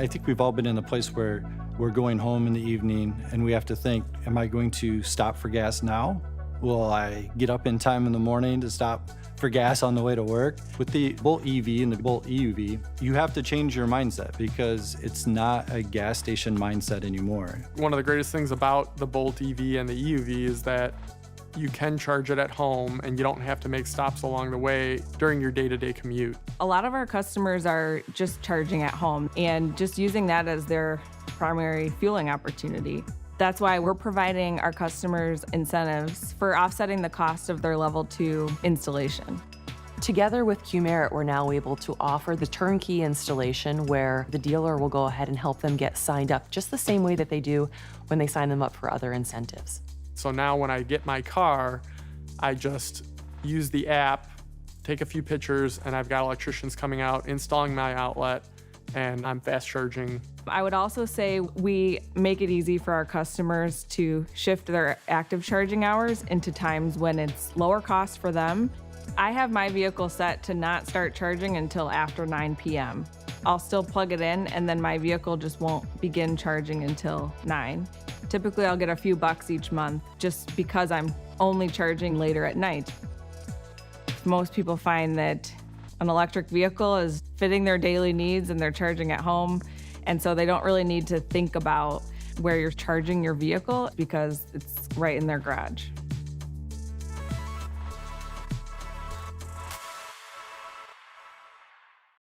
I think we've all been in a place where we're going home in the evening and we have to think, am I going to stop for gas now? Will I get up in time in the morning to stop for gas on the way to work? With the Bolt EV and the Bolt EUV, you have to change your mindset because it's not a gas station mindset anymore. One of the greatest things about the Bolt EV and the EUV is that you can charge it at home and you don't have to make stops along the way during your day-to-day commute. A lot of our customers are just charging at home and just using that as their primary fueling opportunity. That's why we're providing our customers incentives for offsetting the cost of their level 2 installation. Together with Qmerit, we're now able to offer the turnkey installation where the dealer will go ahead and help them get signed up just the same way that they do when they sign them up for other incentives. So now when I get my car, I just use the app, take a few pictures, and I've got electricians coming out, installing my outlet, and I'm fast charging. I would also say we make it easy for our customers to shift their active charging hours into times when it's lower cost for them. I have my vehicle set to not start charging until after 9 p.m. I'll still plug it in and then my vehicle just won't begin charging until 9. Typically I'll get a few bucks each month just because I'm only charging later at night. Most people find that an electric vehicle is fitting their daily needs and they're charging at home. And so they don't really need to think about where you're charging your vehicle because it's right in their garage.